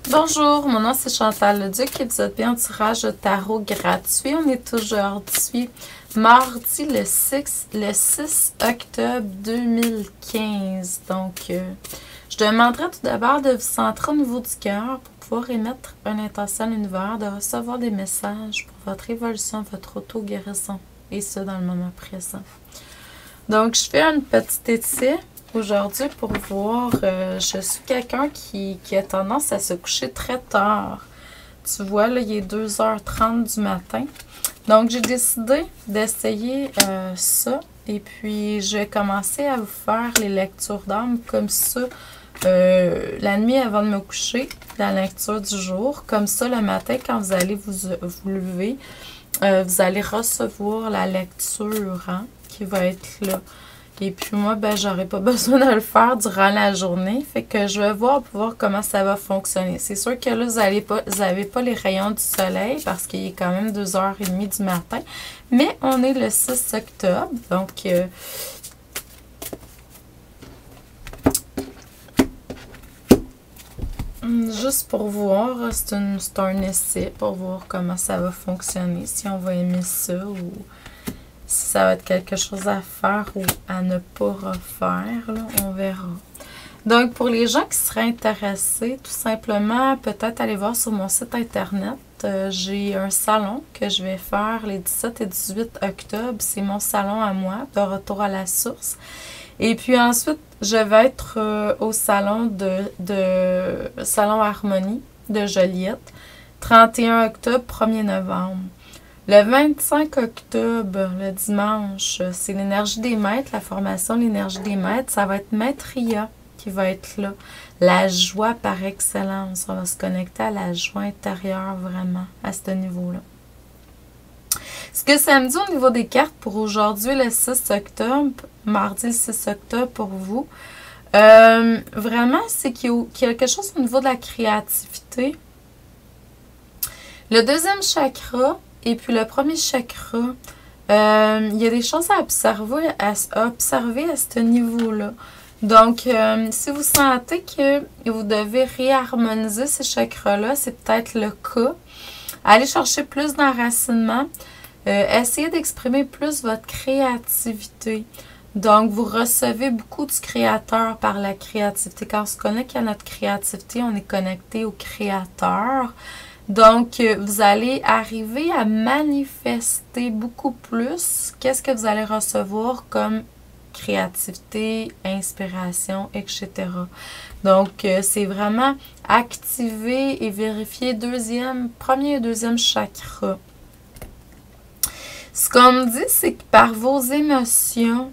Bonjour, mon nom c'est Chantal Leduc et vous êtes bien en tirage de tarot gratuit. On est aujourd'hui mardi le 6 octobre 2015. Donc, je demanderai tout d'abord de vous centrer au niveau du cœur pour pouvoir émettre une intention à l'univers, de recevoir des messages pour votre évolution, votre auto-guérison et ce dans le moment présent. Donc, je fais une petite étude aujourd'hui pour voir, je suis quelqu'un qui a tendance à se coucher très tard. Tu vois, là, il est 2h30 du matin. Donc, j'ai décidé d'essayer ça. Et puis, je vais commencer à vous faire les lectures d'âme comme ça. La nuit avant de me coucher, la lecture du jour. Comme ça, le matin, quand vous allez vous lever, vous allez recevoir la lecture qui va être là. Et puis moi, ben, j'aurai pas besoin de le faire durant la journée. Fait que je vais voir pour voir comment ça va fonctionner. C'est sûr que là, vous avez pas les rayons du soleil parce qu'il est quand même 2h30 du matin. Mais on est le 6 octobre. Donc, juste pour voir, c'est un essai pour voir comment ça va fonctionner. Si on va aimer ça ou si ça va être quelque chose à faire ou à ne pas refaire, là, on verra. Donc, pour les gens qui seraient intéressés, tout simplement, peut-être aller voir sur mon site internet. J'ai un salon que je vais faire les 17 et 18 octobre. C'est mon salon à moi, de retour à la source. Et puis ensuite, je vais être au salon Salon Harmonie de Joliette, 31 octobre, 1er novembre. Le 25 octobre, le dimanche, c'est l'énergie des maîtres, la formation de l'énergie des maîtres. Ça va être Maîtria qui va être là. La joie par excellence. On va se connecter à la joie intérieure vraiment à ce niveau-là. Ce que ça me dit au niveau des cartes pour aujourd'hui, le 6 octobre, mardi le 6 octobre pour vous, vraiment, c'est qu'il y a quelque chose au niveau de la créativité. Le deuxième chakra, et puis le premier chakra, il y a des choses à observer à ce niveau-là. Donc, si vous sentez que vous devez réharmoniser ces chakras-là, c'est peut-être le cas. Allez chercher plus d'enracinement. Essayez d'exprimer plus votre créativité. Donc, vous recevez beaucoup du créateur par la créativité. Quand on se connecte à notre créativité, on est connecté au créateur. Donc, vous allez arriver à manifester beaucoup plus. Qu'est-ce que vous allez recevoir comme créativité, inspiration, etc. Donc, c'est vraiment activer et vérifier premier et deuxième chakra. Ce qu'on me dit, c'est que par vos émotions,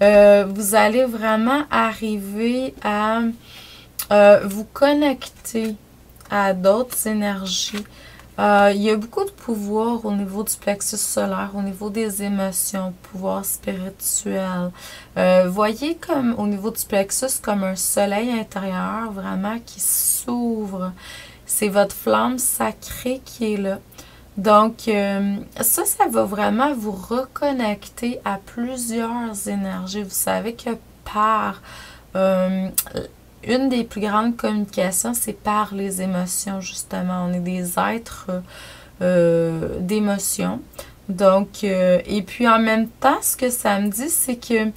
vous allez vraiment arriver à vous connecter à d'autres énergies. Il y a beaucoup de pouvoir au niveau du plexus solaire, au niveau des émotions, pouvoir spirituel. Voyez comme au niveau du plexus comme un soleil intérieur vraiment qui s'ouvre. C'est votre flamme sacrée qui est là. Donc, ça va vraiment vous reconnecter à plusieurs énergies. Vous savez que par une des plus grandes communications, c'est par les émotions, justement. On est des êtres d'émotions. Donc, et puis en même temps, ce que ça me dit, c'est que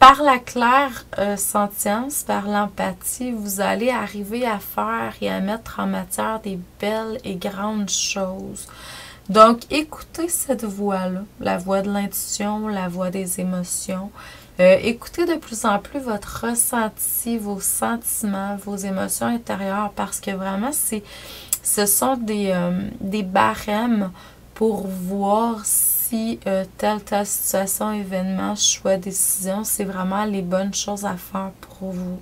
par la claire sentience, par l'empathie, vous allez arriver à faire et à mettre en matière des belles et grandes choses. Donc, écoutez cette voix-là, la voix de l'intuition, la voix des émotions. Écoutez de plus en plus votre ressenti, vos sentiments, vos émotions intérieures, parce que vraiment, ce sont des barèmes pour voir si telle situation, événement, choix, décision, c'est vraiment les bonnes choses à faire pour vous.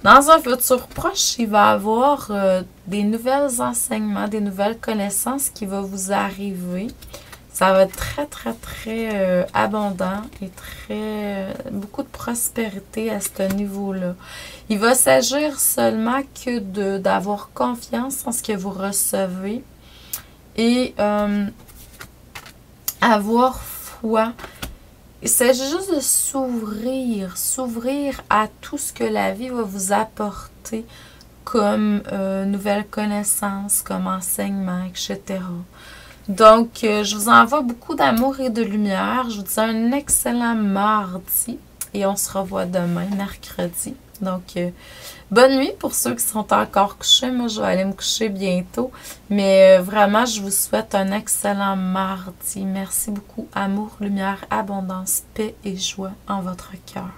Dans un futur proche, il va y avoir des nouveaux enseignements, des nouvelles connaissances qui vont vous arriver. Ça va être très, très, très abondant et beaucoup de prospérité à ce niveau-là. Il va s'agir seulement que d'avoir confiance en ce que vous recevez et avoir foi. Il s'agit juste de s'ouvrir à tout ce que la vie va vous apporter. apporter comme nouvelles connaissances, comme enseignement, etc. Donc, je vous envoie beaucoup d'amour et de lumière. Je vous dis un excellent mardi et on se revoit demain, mercredi. Donc, bonne nuit pour ceux qui sont encore couchés. Moi, je vais aller me coucher bientôt. Mais vraiment, je vous souhaite un excellent mardi. Merci beaucoup. Amour, lumière, abondance, paix et joie en votre cœur.